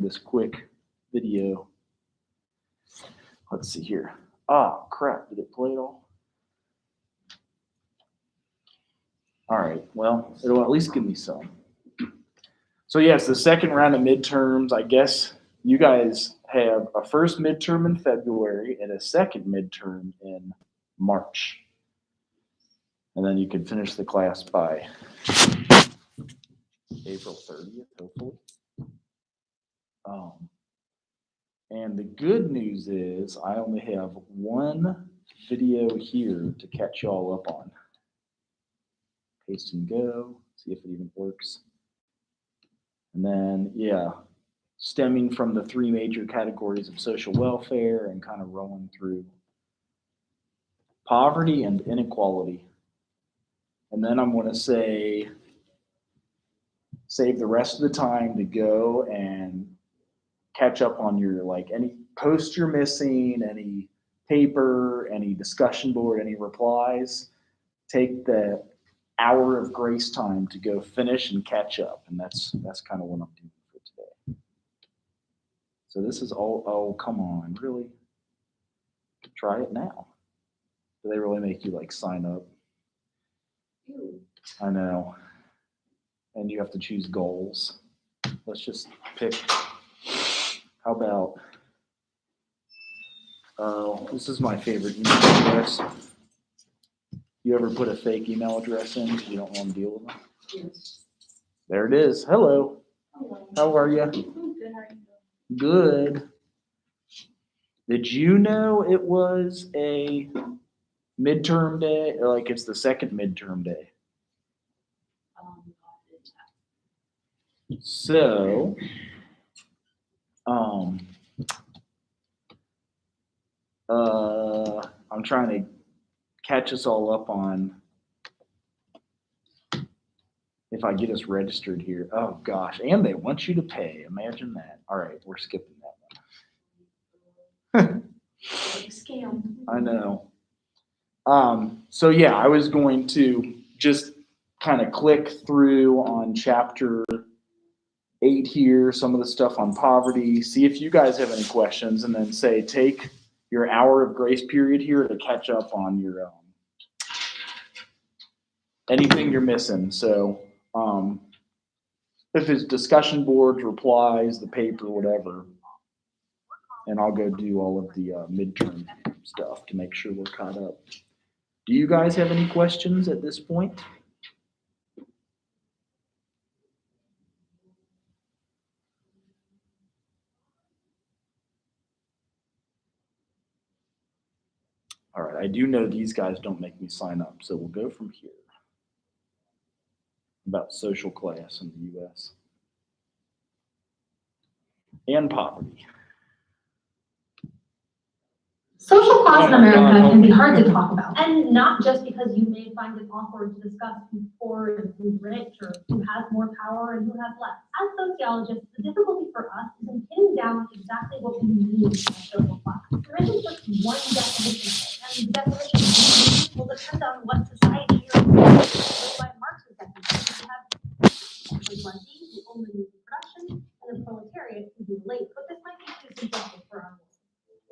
this quick video. Let's see here. Ah, crap. Did it play it all? All right. Well, it'll at least give me some. So yes, the second round of midterms, I guess you guys have a first midterm in February and a second midterm in March. And then you can finish the class by April 30th, hopefully. And the good news is I only have one video here to catch y'all up on. Paste and go, see if it even works. And then, yeah, stemming from the three major categories of social welfare and kind of rolling through poverty and inequality. And then I'm going to say, save the rest of the time to go and catch up on your, like, any post you're missing, any paper, any discussion board, any replies. Take the hour of grace time to go finish and catch up. And that's kind of what I'm doing for today. So this is all, oh, come on, really? Try it now. Do they really make you like sign up? Ew. I know. And you have to choose goals. Let's just pick. How about, this is my favorite email address. You ever put a fake email address in because you don't want to deal with them? Yes. There it is. Hello. Hello. How are you? I'm good. How are you doing? Good. Did you know it was a midterm day? Or like it's the second midterm day? So, I'm trying to catch us all up on if I get us registered here. Oh gosh, and they want you to pay. Imagine that. All right, we're skipping that one. Big scam. I know. So yeah, I was going to just kind of click through on chapter 8 here, some of the stuff on poverty, see if you guys have any questions, and then say take your hour of grace period here to catch up on your anything you're missing. So if it's discussion boards, replies, the paper, whatever, and I'll go do all of the midterm stuff to make sure we're caught up. Do you guys have any questions at this point? All right, I do know these guys don't make me sign up, so we'll go from here. About social class in the U.S. and poverty. Social class in America God, can be hard to talk about, and not just because you may find it awkward to discuss who's poor and who's rich or who has more power and who has less. As sociologists, the difficulty for us is in pinning down exactly what we mean by social class. There isn't just one definition, and the definition will depend on what society you're in. By Marx's definition, we have bourgeoisie, who only needs production, and the proletariat, who do labor. But this might be too subjective for our listeners.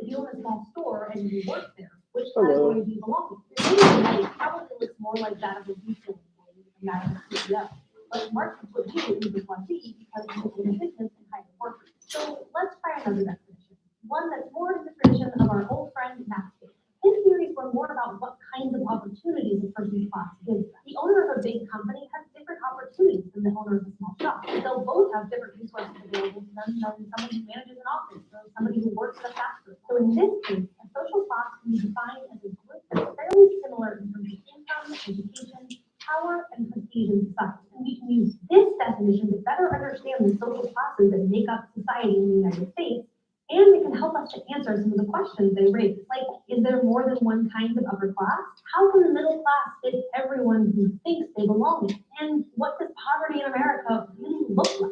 If you own a small store and you work there, which category do you belong to? Your name probably looks more like that of a retail employee than that of a CEO. But Marx would put you in bourgeoisie because you own a business and hire workers. So let's try another definition, one that's more in the tradition of our old friend Max Weber. His theories were more about what kinds of opportunities a person's class gives them. The owner of a big company has different opportunities than the owner of a small shop. They'll both have different resources available to them than somebody who manages an office or somebody who works at a factory. So in this case, a social class can be defined as a group that's fairly similar in terms of income, education, power, and prestige in society. And we can use this definition to better understand the social classes that make up society in the United States. And it can help us to answer some of the questions they raise, like, is there more than one kind of upper class? How can the middle class fit everyone who thinks they belong? And what does poverty in America really look like?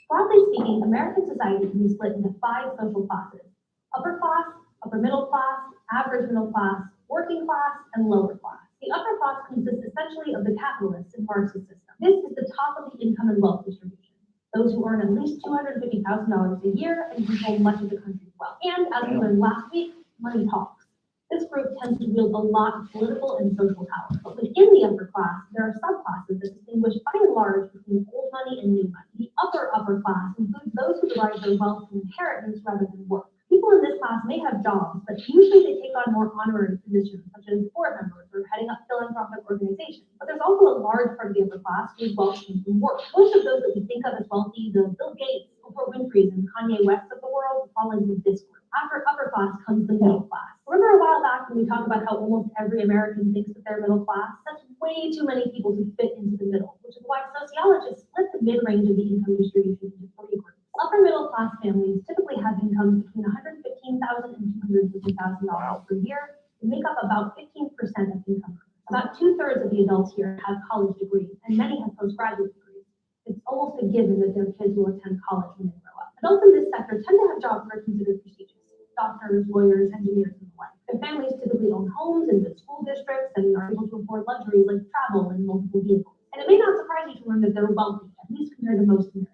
Broadly speaking, American society can be split into 5 social classes: upper class, upper middle class, average middle class, working class, and lower class. The upper class consists essentially of the capitalists in Marxist system. This is the top of the income and wealth distribution. Those who earn at least $250,000 a year and control much of the country's wealth. And as we learned last week, money talks. This group tends to wield a lot of political and social power. But within the upper class, there are subclasses that distinguish by and large between old money and new money. The upper class includes those who derive their wealth from inheritance rather than work. People in this class may have jobs, but usually they take on more honorary positions, such as board members or heading up philanthropic organizations. But there's also a large part of the upper class whose wealth comes from work. Most of those that we think of as wealthy, the Bill Gates, Oprah Winfrey's, and Kanye West of the world, fall into this group. After upper class comes the middle class. Remember a while back when we talked about how almost every American thinks that they're middle class? That's way too many people to fit into the middle, which is why sociologists split the mid-range of the income distribution into three groups. Upper middle class families typically have incomes between $115,000 and $250,000 per year and make up about 15% of income. About 2/3 of the adults here have college degrees, and many have postgraduate degrees. It's almost a given that their kids will attend college when they grow up. Adults in this sector tend to have jobs that are considered prestigious: doctors, lawyers, engineers, and the like. Their families typically own homes in good school districts and are able to afford luxuries like travel and multiple vehicles. And it may not surprise you to learn that they're wealthy, at least compared to most Americans.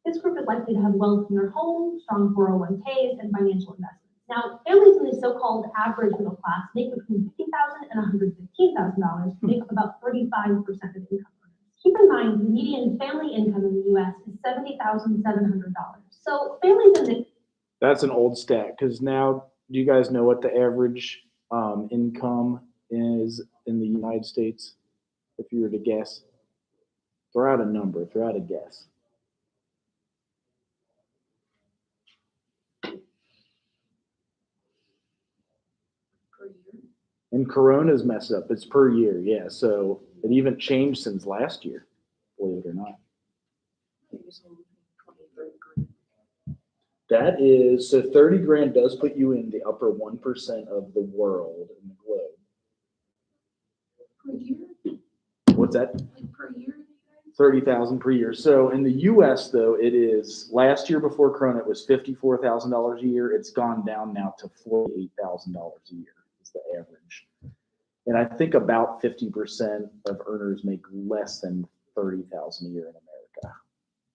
This group is likely to have wealth in their home, strong 401ks, and financial investments. Now, families in the so-called average middle class make between $50,000 and $115,000, make up about 35% of income earners. Keep in mind, the median family income in the U.S. is $70,700. So families in the That's an old stat, because now, do you guys know what the average income is in the United States? If you were to guess, throw out a number, throw out a guess. Per year. And Corona's messed up. It's per year, yeah. So it even changed since last year, believe it or not. It was only 20, 30 grand. That is, so 30 grand does put you in the upper 1% of the world in the globe. Per year? What's that? Like per year? 30,000 per year. So in the US though, it is, last year before Corona, it was $54,000 a year. It's gone down now to $48,000 a year is the average. And I think about 50% of earners make less than 30,000 a year in America.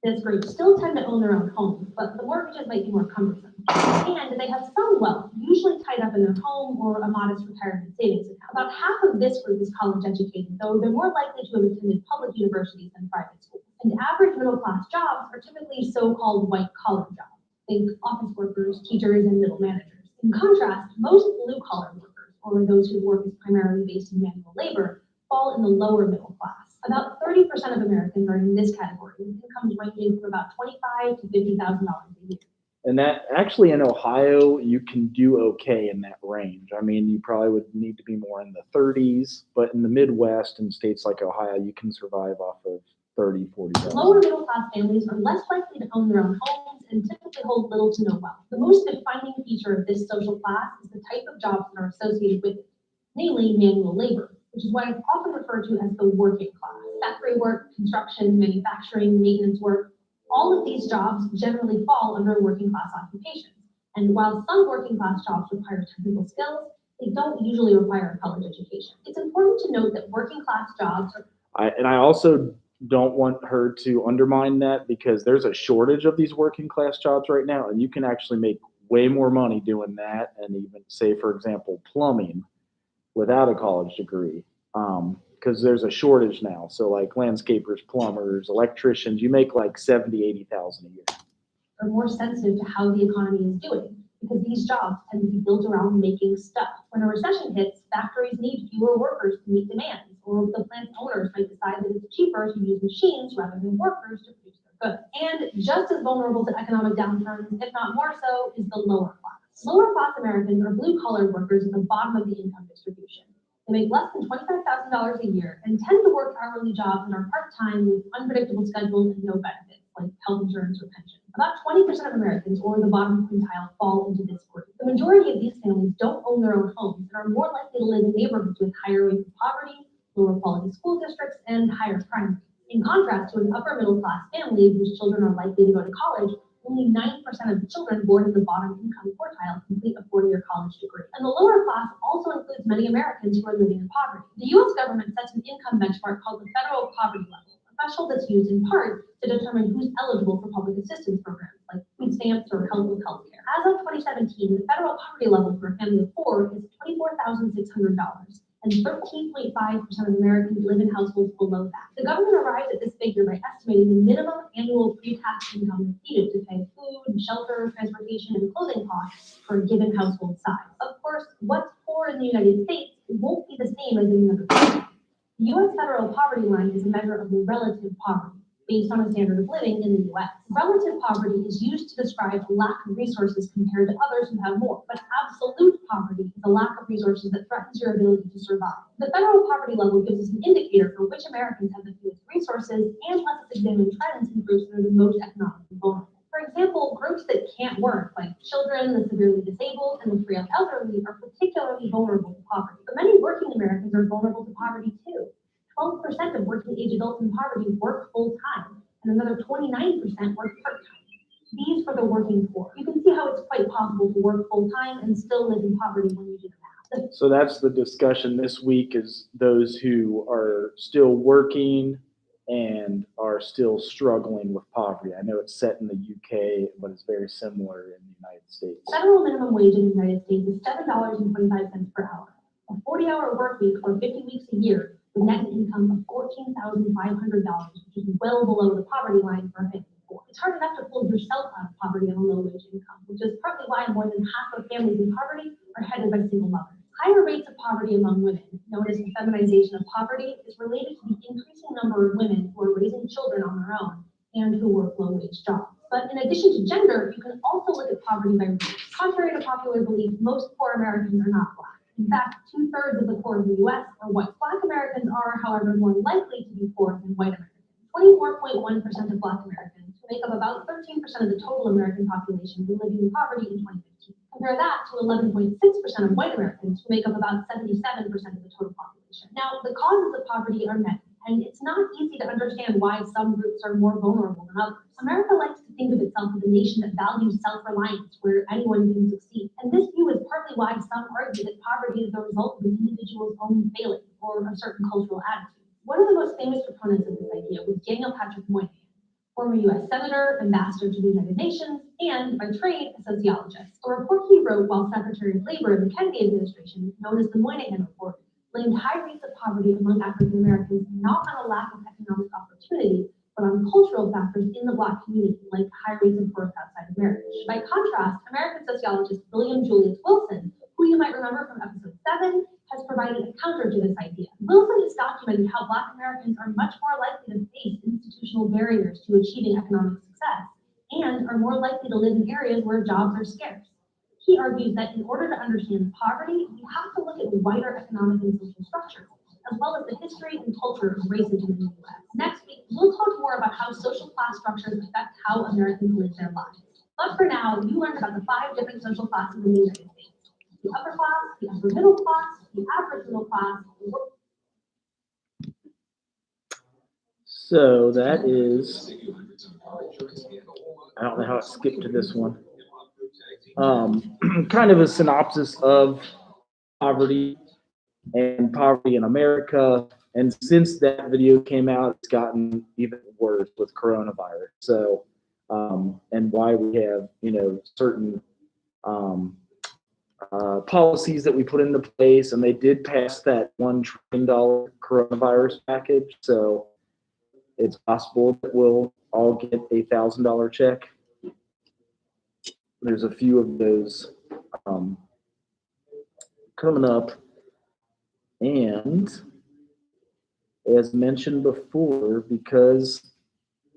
This group still tend to own their own homes, but the mortgages might be more cumbersome. And they have some wealth, usually tied up in their home or a modest retirement savings account. About half of this group is college educated, though they're more likely to have attended public universities than private schools. And average middle class jobs are typically so-called white collar jobs. Think office workers, teachers, and middle managers. In contrast, most blue collar workers, or those whose work is primarily based in manual labor, fall in the lower middle class. About 30% of Americans are in this category, with incomes ranging from about $25,000 to $50,000 a year. And that actually in Ohio, you can do okay in that range. I mean, you probably would need to be more in the 30s, but in the Midwest and states like Ohio, you can survive off of 30, 40,000. Lower middle class families are less likely to own their own homes and typically hold little to no wealth. The most defining feature of this social class is the type of jobs that are associated with it, namely manual labor, which is what I often refer to as the working class. Factory work, construction, manufacturing, maintenance work, all of these jobs generally fall under working class occupations. And while some working class jobs require technical skills, they don't usually require a college education. It's important to note that working class jobs are... I also don't want her to undermine that, because there's a shortage of these working class jobs right now, and you can actually make way more money doing that, and even say, for example, plumbing without a college degree, because there's a shortage now. So like landscapers, plumbers, electricians, you make like 70, 80,000 a year. are more sensitive to how the economy is doing, because these jobs tend to be built around making stuff. When a recession hits, factories need fewer workers to meet demands, or the plant owners might decide that it's cheaper to use machines rather than workers to produce their goods. And just as vulnerable to economic downturns, if not more so, is the lower class. Lower class Americans are blue-collar workers at the bottom of the income distribution. They make less than $25,000 a year and tend to work hourly jobs and are part-time with unpredictable schedules and no benefits, like health insurance or pension. About 20% of Americans, or the bottom quintile, fall into this group. The majority of these families don't own their own homes and are more likely to live in neighborhoods with higher rates of poverty, lower quality school districts, and higher crime rates. In contrast to an upper middle class family whose children are likely to go to college, only 9% of children born in the bottom income quartile complete a 4-year college degree. And the lower class also includes many Americans who are living in poverty. The U.S. government sets an income benchmark called the federal poverty level, a threshold that's used in part to determine who's eligible for public assistance programs like food stamps or health care. As of 2017, the federal poverty level for a family of 4 is $24,600. And 13.5% of Americans live in households below that. The government arrives at this figure by estimating the minimum annual pre-tax income needed to pay food, shelter, transportation, and clothing costs for a given household size. Of course, what's poor in the United States won't be the same as in other countries. The U.S. federal poverty line is a measure of the relative poverty based on a standard of living in the U.S. Relative poverty is used to describe a lack of resources compared to others who have more, but absolute poverty is a lack of resources that threatens your ability to survive. The federal poverty level gives us an indicator for which Americans have the fewest resources and lets us examine trends in groups that are the most economically vulnerable. For example, groups that can't work, like children, the severely disabled, and the frail elderly, are particularly vulnerable to poverty. But many working Americans are vulnerable to poverty too. 12% of working age adults in poverty work full-time, and another 29% work part-time. These are the working poor. You can see how it's quite possible to work full-time and still live in poverty when you do the math. So that's the discussion this week, is those who are still working and are still struggling with poverty. I know it's set in the UK, but it's very similar in the United States. Federal minimum wage in the United States is $7.25 per hour. A 40-hour work week or 50 weeks a year with net income of $14,500, which is well below the poverty line for a family of 4. It's hard enough to pull yourself out of poverty on a low wage income, which is partly why more than half of families in poverty are headed by single mothers. Higher rates of poverty among women, known as the feminization of poverty, is related to the increasing number of women who are raising children on their own and who work low-wage jobs. But in addition to gender, you can also look at poverty by race. Contrary to popular belief, most poor Americans are not Black. In fact, 2/3 of the poor in the U.S. are white. Black Americans are, however, more likely to be poor than white Americans. 24.1% of Black Americans, who make up about 13% of the total American population, were living in poverty in 2015. Compare that to 11.6% of white Americans, who make up about 77% of the total population. Now, the causes of poverty are many, and it's not easy to understand why some groups are more vulnerable than others. America likes to think of itself as a nation that values self-reliance, where anyone can succeed. And this view is partly why some argue that poverty is the result of an individual's own failing or a certain cultural attitude. One of the most famous proponents of this idea was Daniel Patrick Moynihan, former U.S. Senator, ambassador to the United Nations, and by trade, a sociologist. A report he wrote while Secretary of Labor in the Kennedy administration, known as the Moynihan Report, blamed high rates of poverty among African Americans not on a lack of economic opportunity, but on cultural factors in the Black community, like high rates of birth outside of marriage. By contrast, American sociologist William Julius Wilson, who you might remember from episode 7, has provided a counter to this idea. Wilson has documented how Black Americans are much more likely to face institutional barriers to achieving economic success, and are more likely to live in areas where jobs are scarce. He argues that in order to understand poverty, we have to look at wider economic and social structures, as well as the history and culture of racism in the U.S. Next week, we'll talk more about how social class structures affect how Americans live their lives. But for now, you learned about the 5 different social classes in the United States: the upper class, the upper middle class, the average middle class. So that is, I don't know how it skipped to this one. Kind of a synopsis of poverty and poverty in America. And since that video came out, it's gotten even worse with coronavirus. So, and why we have, certain policies that we put into place, and they did pass that $1 trillion coronavirus package. So it's possible that we'll all get a $1,000 check. There's a few of those coming up. And as mentioned before, because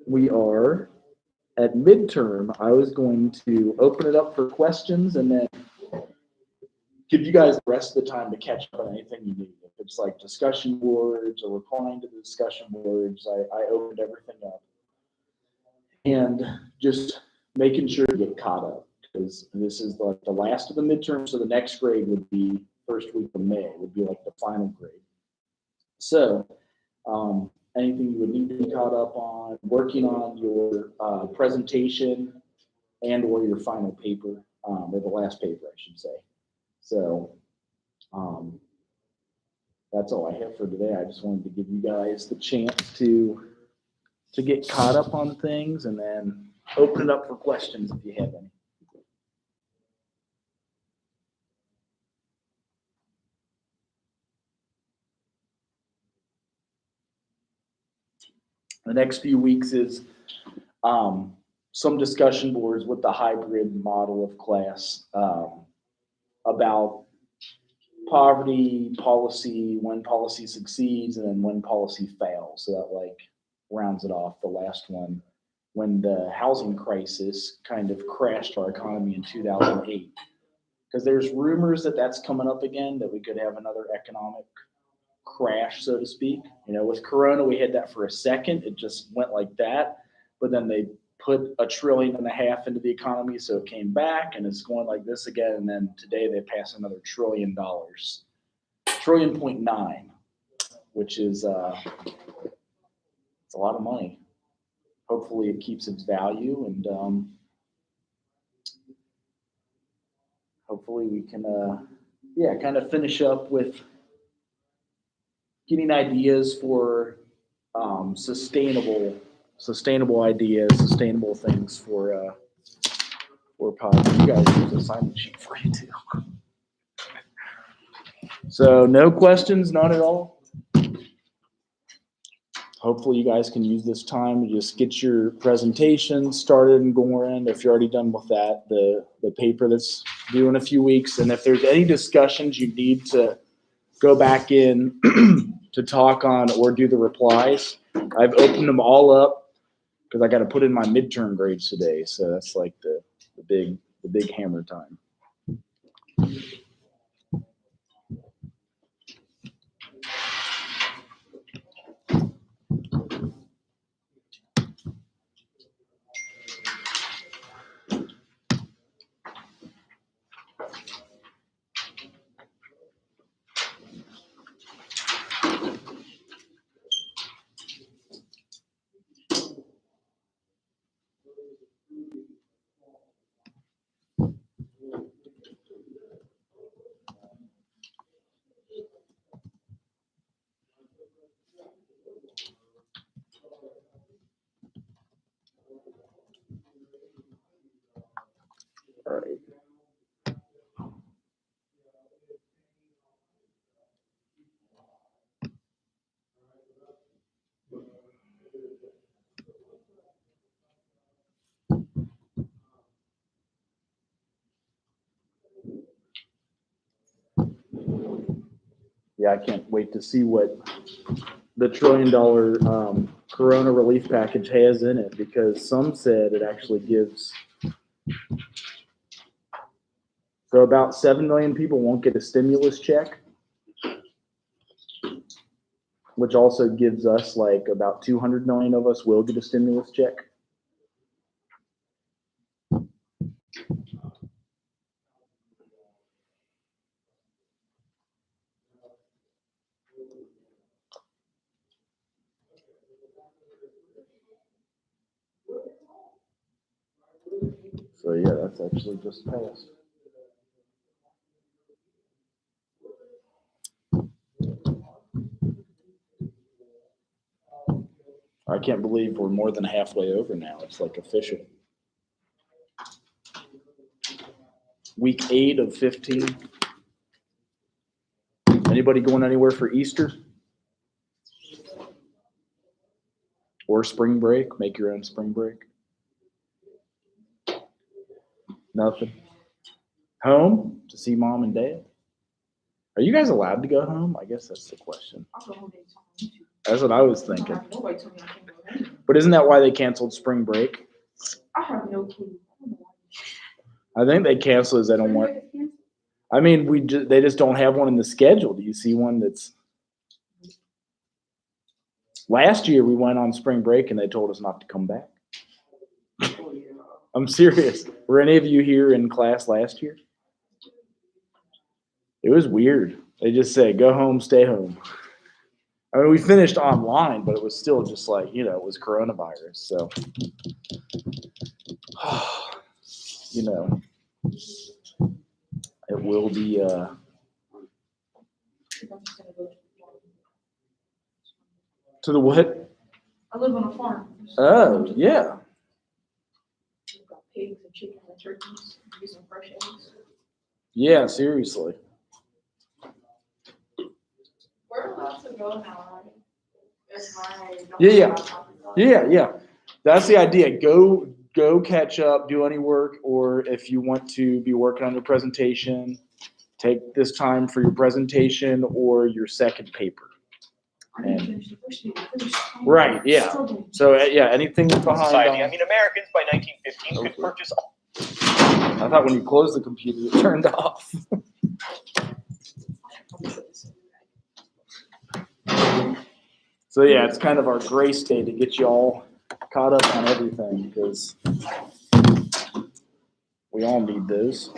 we are at midterm, I was going to open it up for questions and then give you guys the rest of the time to catch up on anything you need. If it's like discussion boards or replying to the discussion boards, I opened everything up. And just making sure to get caught up, because this is like the last of the midterm, so the next grade would be first week of May, would be like the final grade. So anything you would need to be caught up on, working on your presentation and or your final paper, or the last paper, I should say. So that's all I have for today. I just wanted to give you guys the chance to get caught up on things and then open it up for questions if you have any. The next few weeks is some discussion boards with the hybrid model of class about poverty policy, when policy succeeds, and then when policy fails. So that like rounds it off. The last one, when the housing crisis kind of crashed our economy in 2008. Because there's rumors that that's coming up again, that we could have another economic crash, so to speak. You know, with Corona, we had that for a second. It just went like that. But then they put $1.5 trillion into the economy, so it came back, and it's going like this again. And then today they passed another $1 trillion, $1.9 trillion, which is it's a lot of money. Hopefully, it keeps its value, and hopefully we can, kind of finish up with getting ideas for sustainable ideas, sustainable things for poverty. You guys use a assignment sheet for you too. So no questions, none at all. Hopefully you guys can use this time to just get your presentation started and going. If you're already done with that, the paper that's due in a few weeks. And if there's any discussions you need to go back in to talk on or do the replies, I've opened them all up because I got to put in my midterm grades today. So that's like the big hammer time. All right. Yeah, I can't wait to see what the $1 trillion Corona relief package has in it, because some said it actually gives. So about 7 million people won't get a stimulus check, which also gives us like about 200 million of us will get a stimulus check. So yeah, that's actually just passed. I can't believe we're more than halfway over now. It's like official. Week 8 of 15. Anybody going anywhere for Easter? Or spring break? Make your own spring break? Nothing. Home to see mom and dad? Are you guys allowed to go home? I guess that's the question. I'll go home anytime I need to. That's what I was I don't thinking. have nobody tell me I can't go home. But isn't that why they canceled spring break? I have no clue. I don't know why. I think they canceled because they don't want. I mean, they just don't have one in the schedule. Do you see one that's? Last year we went on spring break and they told us not to come back. Oh, yeah. I'm serious. Were any of you here in class last year? It was weird. They just said, go home, stay home. I mean, we finished online, but it was still just like, it was coronavirus. So you know, it will be, to the what? I live on a farm. Oh, yeah. We've got pigs and chickens and turkeys, using fresh eggs. Yeah, seriously. We're allowed to go now, right? If my. Yeah. Yeah. That's the idea. Go catch up, do any work, or if you want to be working on your presentation, take this time for your presentation or your second paper. I didn't finish the first paper. I finished home. Right, yeah. Struggling. So, yeah, anything that's behind Society. I on, mean, Americans by 1915 could purchase. I thought when you closed the computer, it turned off. So yeah, it's kind of our grace day to get you all caught up on everything because we all need those.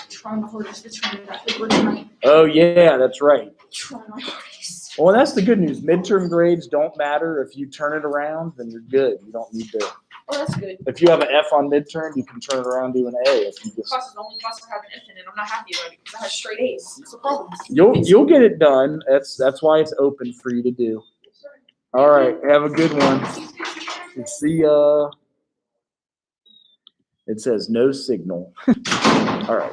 Trying my hardest to turn that paper tonight. Oh yeah, that's right. Trying my hardest. Well, that's the good news. Midterm grades don't matter. If you turn it around, then you're good. You don't need to. Oh, that's good. If you have an F on midterm, you can turn it around to an A. If you just, Class is the only class I have an F in, and I'm not happy about it because I have straight A's. It's a problem. you'll get it done. That's why it's open for you to do. All right, have a good one. See ya. It says no signal. All right.